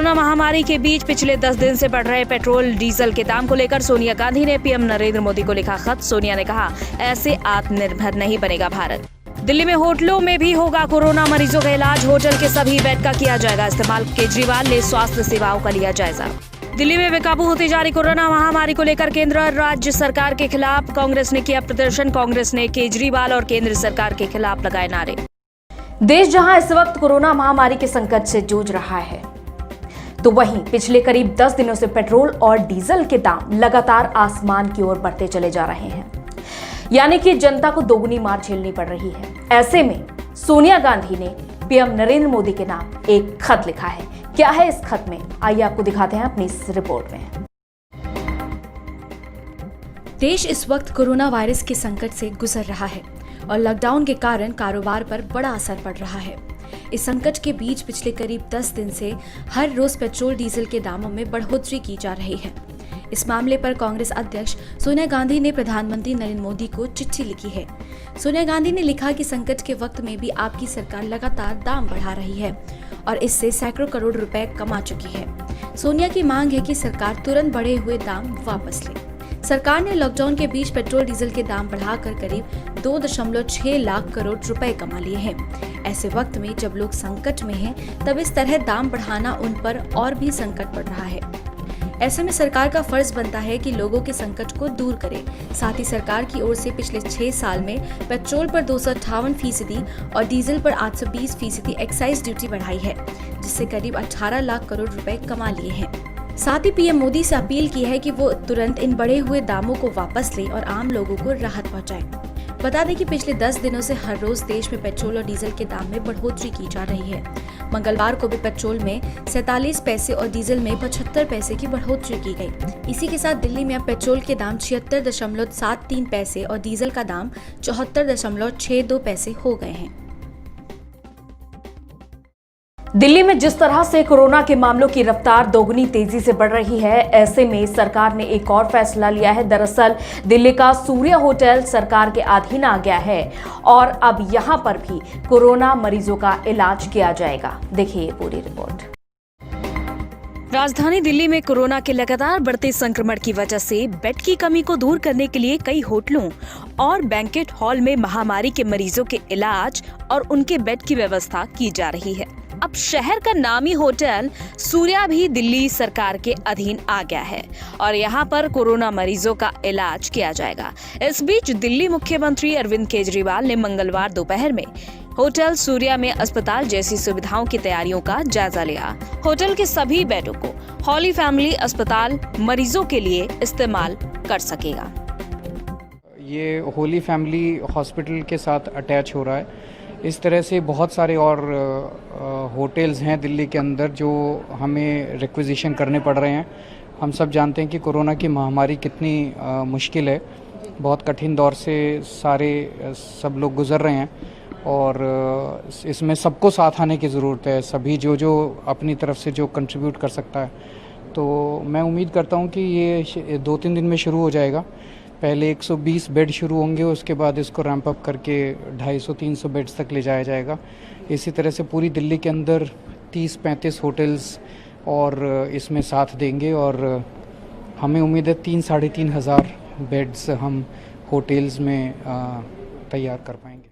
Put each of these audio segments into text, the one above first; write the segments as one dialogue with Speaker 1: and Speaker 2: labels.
Speaker 1: Corona महामारी के बीच पिछले 10 दिन से बढ़ रहे पेट्रोल डीजल के दाम को लेकर सोनिया गांधी ने पीएम नरेंद्र मोदी को लिखा खत। सोनिया ने कहा, ऐसे आत्मनिर्भर नहीं बनेगा भारत। दिल्ली में होटलों में भी होगा कोरोना मरीजों का इलाज, होटल के सभी बेड का किया जाएगा इस्तेमाल। केजरीवाल ने स्वास्थ्य सेवाओं का लिया जायजा। दिल्ली में बेकाबू होती जा रही कोरोना महामारी को लेकर केंद्र और राज्य सरकार के खिलाफ कांग्रेस ने किया प्रदर्शन। कांग्रेस ने केजरीवाल और केंद्र सरकार के खिलाफ लगाए नारे।
Speaker 2: देश जहां इस वक्त कोरोना महामारी के संकट से जूझ रहा है, तो वहीं पिछले करीब 10 दिनों से पेट्रोल और डीजल के दाम लगातार आसमान की ओर बढ़ते चले जा रहे हैं, यानी कि जनता को दोगुनी मार झेलनी पड़ रही है। ऐसे में सोनिया गांधी ने पीएम नरेंद्र मोदी के नाम एक खत लिखा है। क्या है इस खत में, आइए आपको दिखाते हैं अपनी इस रिपोर्ट में।
Speaker 3: देश इस वक्त कोरोना वायरस के संकट से गुजर रहा है और लॉकडाउन के कारण कारोबार पर बड़ा असर पड़ रहा है। इस संकट के बीच पिछले करीब 10 दिन से हर रोज पेट्रोल डीजल के दामों में बढ़ोतरी की जा रही है। इस मामले पर कांग्रेस अध्यक्ष सोनिया गांधी ने प्रधानमंत्री नरेंद्र मोदी को चिट्ठी लिखी है। सोनिया गांधी ने लिखा कि संकट के वक्त में भी आपकी सरकार लगातार दाम बढ़ा रही है और इससे सैकड़ों करोड़ रुपए कमा चुकी है। सोनिया की मांग है कि सरकार तुरंत बढ़े हुए दाम वापस ले। सरकार ने लॉकडाउन के बीच पेट्रोल डीजल के दाम बढ़ाकर करीब 2.6 लाख करोड़ रुपए कमा लिए हैं। ऐसे वक्त में जब लोग संकट में हैं, तब इस तरह दाम बढ़ाना उन पर और भी संकट पड़ रहा है। ऐसे में सरकार का फर्ज बनता है कि लोगों के संकट को दूर करे। साथ ही सरकार की ओर से पिछले 6 साल में पेट्रोल पर 258% और डीजल पर 820% एक्साइज ड्यूटी बढ़ाई है, जिससे करीब 18 लाख करोड़ रुपए कमा लिए हैं। साथ ही पीएम मोदी से अपील की है कि वो तुरंत इन बढ़े हुए दामों को वापस ले और आम लोगों को राहत पहुंचाए। बता दें कि पिछले 10 दिनों से हर रोज देश में पेट्रोल और डीजल के दाम में बढ़ोतरी की जा रही है। मंगलवार को भी पेट्रोल में 47 पैसे और डीजल में 75 पैसे की बढ़ोतरी की गई। इसी के साथ दिल्ली में अब पेट्रोल के दाम 76.73 पैसे और डीजल का दाम 74.62 पैसे हो गए हैं।
Speaker 2: दिल्ली में जिस तरह से कोरोना के मामलों की रफ्तार दोगुनी तेजी से बढ़ रही है, ऐसे में सरकार ने एक और फैसला लिया है। दरअसल दिल्ली का सूर्य होटल सरकार के अधीन आ गया है और अब यहां पर भी कोरोना मरीजों का इलाज किया जाएगा। देखिए ये पूरी रिपोर्ट।
Speaker 1: राजधानी दिल्ली में कोरोना के लगातार बढ़ते संक्रमण की वजह से बेड की कमी को दूर करने के लिए कई होटलों और बैंकेट हॉल में महामारी के मरीजों के इलाज और उनके बेड की व्यवस्था की जा रही है। अब शहर का नामी होटल सूर्या भी दिल्ली सरकार के अधीन आ गया है और यहाँ पर कोरोना मरीजों का इलाज किया जाएगा। इस बीच दिल्ली मुख्यमंत्री अरविंद केजरीवाल ने मंगलवार दोपहर में होटल सूर्या में अस्पताल जैसी सुविधाओं की तैयारियों का जायजा लिया। होटल के सभी बेडों को हॉली फैमिली अस्पताल मरीजों के लिए इस्तेमाल कर सकेगा।
Speaker 4: ये होली फैमिली हॉस्पिटल के साथ अटैच हो रहा है। इस तरह से बहुत सारे और होटल्स हैं दिल्ली के अंदर जो हमें रिक्विजिशन करने पड़ रहे हैं। हम सब जानते हैं कि कोरोना की महामारी कितनी मुश्किल है, बहुत कठिन दौर से सब लोग गुजर रहे हैं और इसमें सबको साथ आने की ज़रूरत है। सभी जो अपनी तरफ से जो कंट्रीब्यूट कर सकता है, तो मैं उम्मीद करता हूँ कि ये 2-3 दिन में शुरू हो जाएगा। पहले 120 बेड शुरू होंगे, उसके बाद इसको रैंप अप करके 250-300 बेड्स तक ले जाया जाएगा। इसी तरह से पूरी दिल्ली के अंदर 30-35 होटल्स और इसमें साथ देंगे और हमें उम्मीद है 3-3.5 हज़ार बेड्स हम होटल्स में तैयार कर पाएंगे।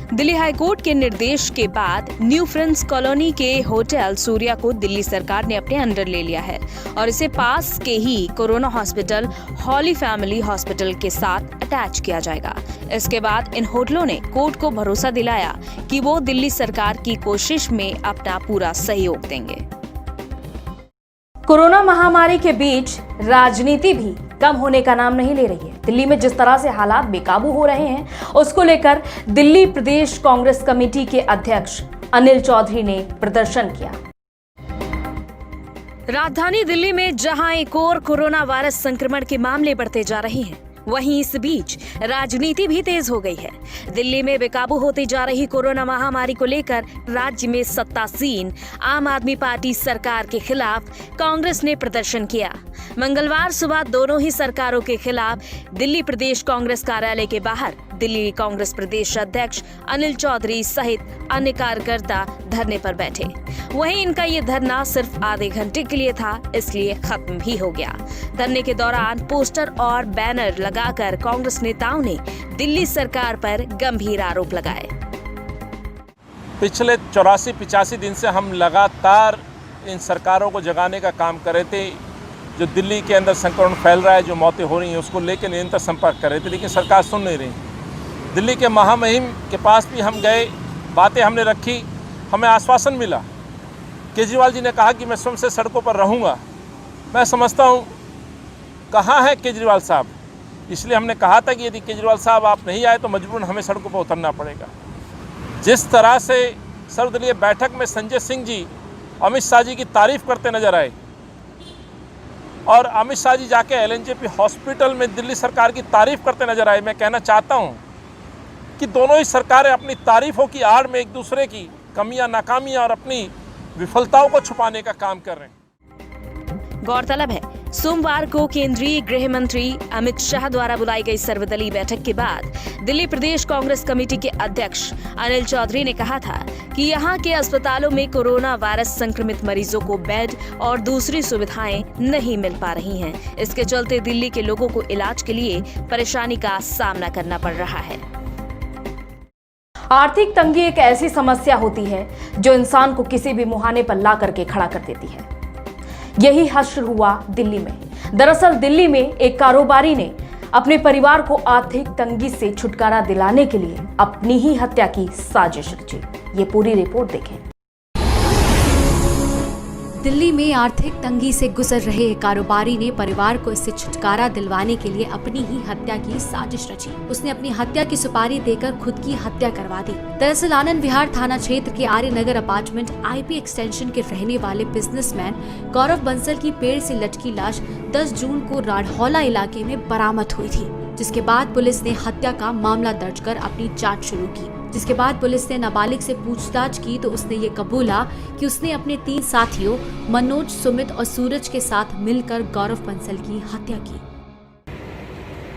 Speaker 1: दिल्ली हाईकोर्ट के निर्देश के बाद न्यू फ्रेंड्स कॉलोनी के होटल सूर्या को दिल्ली सरकार ने अपने अंडर ले लिया है और इसे पास के ही कोरोना हॉस्पिटल हॉली फैमिली हॉस्पिटल के साथ अटैच किया जाएगा। इसके बाद इन होटलों ने कोर्ट को भरोसा दिलाया कि वो दिल्ली सरकार की कोशिश में अपना पूरा सहयोग देंगे।
Speaker 2: कोरोना महामारी के बीच राजनीति भी कम होने का नाम नहीं ले रही है। दिल्ली में जिस तरह से हालात बेकाबू हो रहे हैं, उसको लेकर दिल्ली प्रदेश कांग्रेस कमेटी के अध्यक्ष अनिल चौधरी ने प्रदर्शन किया।
Speaker 1: राजधानी दिल्ली में जहां एक और कोरोना वायरस संक्रमण के मामले बढ़ते जा रहे हैं, वहीं इस बीच राजनीति भी तेज हो गई है। दिल्ली में बेकाबू होती जा रही कोरोना महामारी को लेकर राज्य में सत्तासीन आम आदमी पार्टी सरकार के खिलाफ कांग्रेस ने प्रदर्शन किया। मंगलवार सुबह दोनों ही सरकारों के खिलाफ दिल्ली प्रदेश कांग्रेस कार्यालय के बाहर दिल्ली कांग्रेस प्रदेश अध्यक्ष अनिल चौधरी सहित अन्य कार्यकर्ता धरने पर बैठे। वहीं इनका ये धरना सिर्फ आधे घंटे के लिए था, इसलिए खत्म भी हो गया। धरने के दौरान पोस्टर और बैनर लगाकर कांग्रेस नेताओं ने दिल्ली सरकार पर गंभीर आरोप लगाए।
Speaker 5: पिछले 84-85 दिन से हम लगातार इन सरकारों को जगाने का काम कर रहे थे। जो दिल्ली के अंदर संक्रमण फैल रहा है, जो मौतें हो रही हैं, उसको लेकर निरंतर संपर्क कर रहे थे, लेकिन सरकार सुन नहीं रही। दिल्ली के महामहिम के पास भी हम गए, बातें हमने रखी, हमें आश्वासन मिला। केजरीवाल जी ने कहा कि मैं स्वयं से सड़कों पर रहूँगा। मैं समझता हूँ कहाँ है केजरीवाल साहब, इसलिए हमने कहा था कि यदि केजरीवाल साहब आप नहीं आए तो मजबूरन हमें सड़कों पर उतरना पड़ेगा। जिस तरह से सर्वदलीय बैठक में संजय सिंह जी अमित शाह जी की तारीफ करते नजर आए और अमित शाह जी जाके LNJP हॉस्पिटल में दिल्ली सरकार की तारीफ करते नजर आए, मैं कहना चाहता हूं कि दोनों ही सरकारें अपनी तारीफों की आड़ में एक दूसरे की कमियां, नाकामियां और अपनी विफलताओं को छुपाने का काम कर रहे हैं।
Speaker 1: गौरतलब है, सोमवार को केंद्रीय गृह मंत्री अमित शाह द्वारा बुलाई गई सर्वदलीय बैठक के बाद दिल्ली प्रदेश कांग्रेस कमेटी के अध्यक्ष अनिल चौधरी ने कहा था कि यहां के अस्पतालों में कोरोना वायरस संक्रमित मरीजों को बेड और दूसरी सुविधाएं नहीं मिल पा रही हैं। इसके चलते दिल्ली के लोगों को इलाज के लिए परेशानी का सामना करना पड़ रहा है।
Speaker 2: आर्थिक तंगी एक ऐसी समस्या होती है जो इंसान को किसी भी मुहाने पर ला करके खड़ा कर देती है। यही हश्र हुआ दिल्ली में। दरअसल दिल्ली में एक कारोबारी ने अपने परिवार को आर्थिक तंगी से छुटकारा दिलाने के लिए अपनी ही हत्या की साजिश रची। ये पूरी रिपोर्ट देखें।
Speaker 3: दिल्ली में आर्थिक तंगी से गुजर रहे एक कारोबारी ने परिवार को इससे छुटकारा दिलवाने के लिए अपनी ही हत्या की साजिश रची। उसने अपनी हत्या की सुपारी देकर खुद की हत्या करवा दी। दरअसल आनंद विहार थाना क्षेत्र के आर्य नगर अपार्टमेंट IP एक्सटेंशन के रहने वाले बिजनेसमैन गौरव बंसल की पेड़ से लटकी लाश 10 जून को राढ़ौला इलाके में बरामद हुई थी, जिसके बाद पुलिस ने हत्या का मामला दर्ज कर अपनी जाँच शुरू की। जिसके बाद पुलिस ने नाबालिग से पूछताछ की तो उसने ये कबूला कि उसने अपने 3 साथियों मनोज, सुमित और सूरज के साथ मिलकर गौरव बंसल की हत्या की।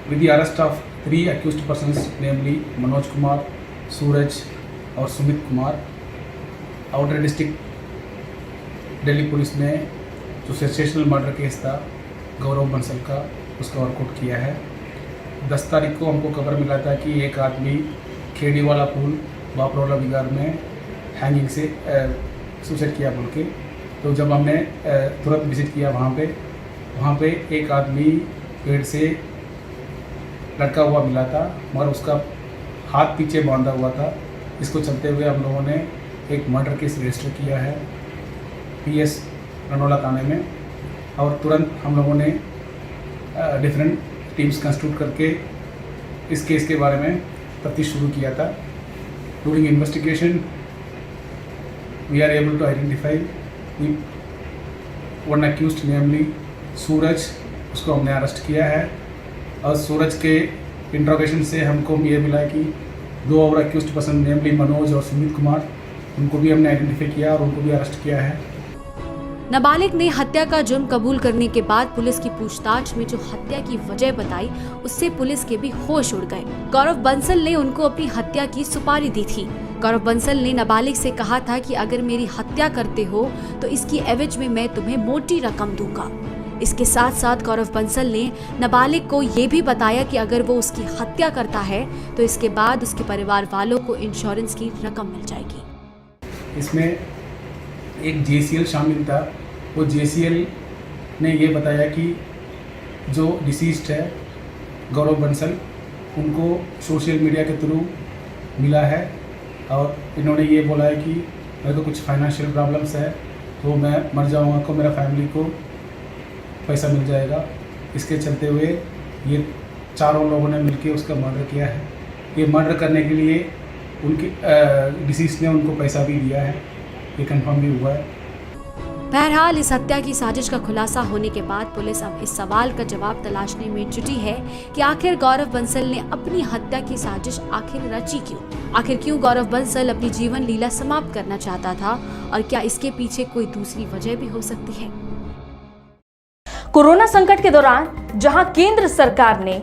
Speaker 6: With the arrest of 3 accused persons, namely Manoj Kumar, सूरज और Sumit Kumar, outer district Delhi police ने जो सेंसेशनल मर्डर केस था गौरव बंसल का, उसका वर्कआउट किया है। 10 तारीख को हमको खबर मिला था कि एक आदमी खेड़ीवाला पुल बापरोला बिगार में हैंगिंग से सुसाइड किया बोल के। तो जब हमने तुरंत विजिट किया वहाँ पे एक आदमी पेड़ से लटका हुआ मिला था, मगर उसका हाथ पीछे बांधा हुआ था। इसको चलते हुए हम लोगों ने एक मर्डर केस रजिस्टर किया है PS रनौला थाने में, और तुरंत हम लोगों ने डिफरेंट टीम्स कंस्टिट्यूट करके इस केस के बारे में तफ्तीश शुरू किया था। During investigation, we are able to identify one accused, namely सूरज, उसको हमने अरेस्ट किया है। और सूरज के इंट्रोगेशन से हमको ये मिला कि 2 और accused पर्सन, namely मनोज और सुमित कुमार, उनको भी हमने आइडेंटिफाई किया और उनको भी अरेस्ट किया है।
Speaker 3: नाबालिग ने हत्या का जुर्म कबूल करने के बाद पुलिस की पूछताछ में जो हत्या की वजह बताई, उससे पुलिस के भी होश उड़ गए। गौरव बंसल ने उनको अपनी हत्या की सुपारी दी थी। गौरव बंसल ने नाबालिग से कहा था कि अगर मेरी हत्या करते हो तो इसकी एवज में मैं तुम्हें मोटी रकम दूंगा। इसके साथ साथ गौरव बंसल ने नाबालिग को ये भी बताया कि अगर वो उसकी हत्या करता है तो इसके बाद उसके परिवार वालों को इंश्योरेंस की रकम मिल जाएगी।
Speaker 6: इसमें एक JCL शामिल था। वो JCL ने ये बताया कि जो डिसीज्ड है गौरव बंसल, उनको सोशल मीडिया के थ्रू मिला है और इन्होंने ये बोला है कि मेरे को कुछ फाइनेंशियल प्रॉब्लम्स है तो मैं मर जाऊंगा तो मेरा फैमिली को पैसा मिल जाएगा। इसके चलते हुए ये चारों लोगों ने मिलकर उसका मर्डर किया है। ये मर्डर करने के लिए उनकी डिसीज ने उनको पैसा भी दिया है, ये कंफर्म भी हुआ है।
Speaker 3: बहरहाल इस हत्या की साजिश का खुलासा होने के बाद पुलिस अब इस सवाल का जवाब तलाशने में जुटी है कि आखिर गौरव बंसल ने अपनी हत्या की साजिश आखिर रची क्यों? आखिर क्यों गौरव बंसल अपनी जीवन लीला समाप्त करना चाहता था और क्या इसके पीछे कोई दूसरी वजह भी हो सकती है?
Speaker 2: कोरोना संकट के दौरान जहां केंद्र सरकार ने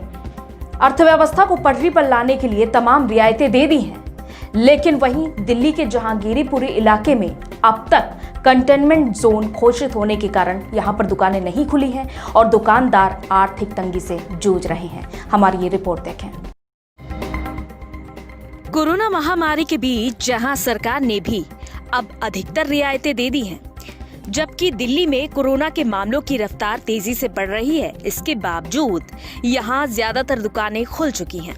Speaker 2: अर्थव्यवस्था को पटरी पर लाने के लिए तमाम रियायतें दे दी हैं, लेकिन वहीं दिल्ली के जहांगीरपुरी इलाके में अब तक कंटेनमेंट जोन घोषित होने के कारण यहां पर दुकानें नहीं खुली हैं और दुकानदार आर्थिक तंगी से जूझ रहे हैं। हमारी ये रिपोर्ट देखें।
Speaker 1: कोरोना महामारी के बीच जहां सरकार ने भी अब अधिकतर रियायतें दे दी हैं, जबकि दिल्ली में कोरोना के मामलों की रफ्तार तेजी से बढ़ रही है, इसके बावजूद यहां ज्यादातर दुकानें खुल चुकी हैं।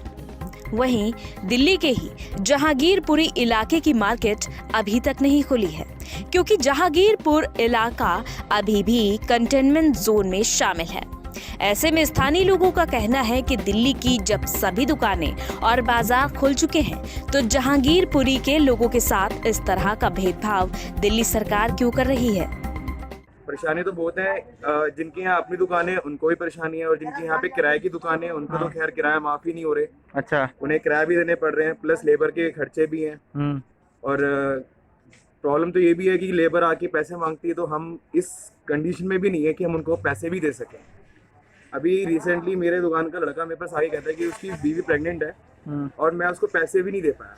Speaker 1: वहीं दिल्ली के ही जहांगीरपुरी इलाके की मार्केट अभी तक नहीं खुली है, क्योंकि जहांगीरपुर इलाका अभी भी कंटेनमेंट जोन में शामिल है। ऐसे में स्थानीय लोगों का कहना है कि दिल्ली की जब सभी दुकानें और बाजार खुल चुके हैं, तो जहांगीरपुरी के लोगों के साथ इस तरह का भेदभाव दिल्ली सरकार क्यों कर रही है?
Speaker 7: परेशानी तो बहुत है। जिनकी यहाँ अपनी दुकान है उनको भी परेशानी है, और जिनकी यहाँ पे किराए की दुकान है उनको तो खैर किराया माफ ही नहीं हो रहे।
Speaker 8: अच्छा।
Speaker 7: उन्हें किराया भी देने पड़ रहे हैं, प्लस लेबर के खर्चे भी हैं। और प्रॉब्लम तो ये भी है कि लेबर आके पैसे मांगती है, तो हम इस कंडीशन में भी नहीं है कि हम उनको पैसे भी दे सकें। अभी रिसेंटली मेरे दुकान का लड़का मेरे पास आके कहता है कि उसकी बीवी प्रेग्नेंट है और मैं उसको पैसे भी नहीं दे पाया।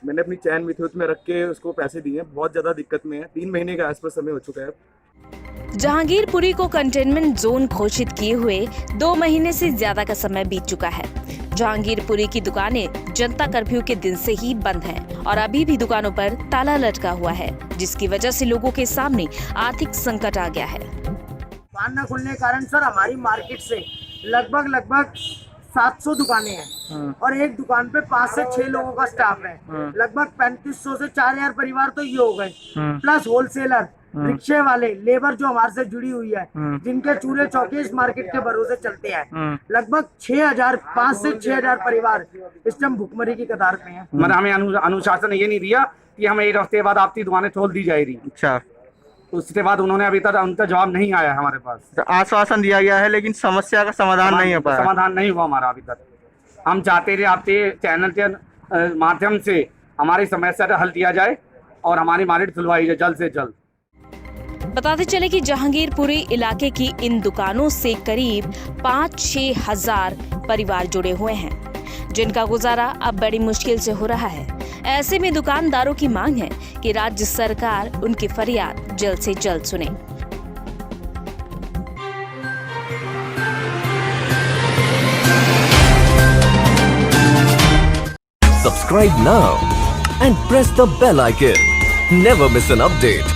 Speaker 7: मैंने अपनी चैन विद्युत में रख के उसको पैसे दिए। बहुत ज़्यादा दिक्कत में है। 3 महीने के आसपास समय हो चुका है।
Speaker 1: जहांगीरपुरी को कंटेनमेंट जोन घोषित किए हुए 2 महीने से ज्यादा का समय बीत चुका है। जहांगीरपुरी की दुकानें जनता कर्फ्यू के दिन से ही बंद हैं और अभी भी दुकानों पर ताला लटका हुआ है, जिसकी वजह से लोगों के सामने आर्थिक संकट आ गया है।
Speaker 9: दुकान न खुलने के कारण सर हमारी मार्केट से लगभग 700 दुकानें हैं और एक दुकान पे 5 से 6 लोगों का स्टाफ है। लगभग 3500 से 4000 परिवार तो ये हो गए, प्लस होलसेलर, रिक्शे वाले, लेबर जो हमारे से जुड़ी हुई है, जिनके चूल्हे चौके इस मार्केट के भरोसे चलते हैं। लगभग 5 से 6000 परिवार इस टाइम भुखमरी की कतार पे हैं।
Speaker 6: मतलब हमें अनुशासन ये नहीं दिया कि हमें 1 हफ्ते बाद आपकी दुकानें खोल दी जाएगी।
Speaker 8: अच्छा।
Speaker 6: उसके बाद उन्होंने अभी तक उनका जवाब नहीं आया हमारे पास।
Speaker 8: तो आश्वासन दिया गया है, लेकिन समस्या का समाधान नहीं हो पाया।
Speaker 6: समाधान नहीं हुआ हमारा अभी तक। हम चाहते थे आपके चैनल के माध्यम से हमारी समस्या का हल किया जाए और हमारी मार्केट खुलवाई जाए जल्द से जल्द।
Speaker 1: बताते चले कि जहांगीरपुरी इलाके की इन दुकानों से करीब 5-6 हजार परिवार जुड़े हुए हैं, जिनका गुजारा अब बड़ी मुश्किल से हो रहा है। ऐसे में दुकानदारों की मांग है कि राज्य सरकार उनकी फरियाद जल्द से जल्द सुने।
Speaker 10: Subscribe now and press the bell icon. Never miss an update.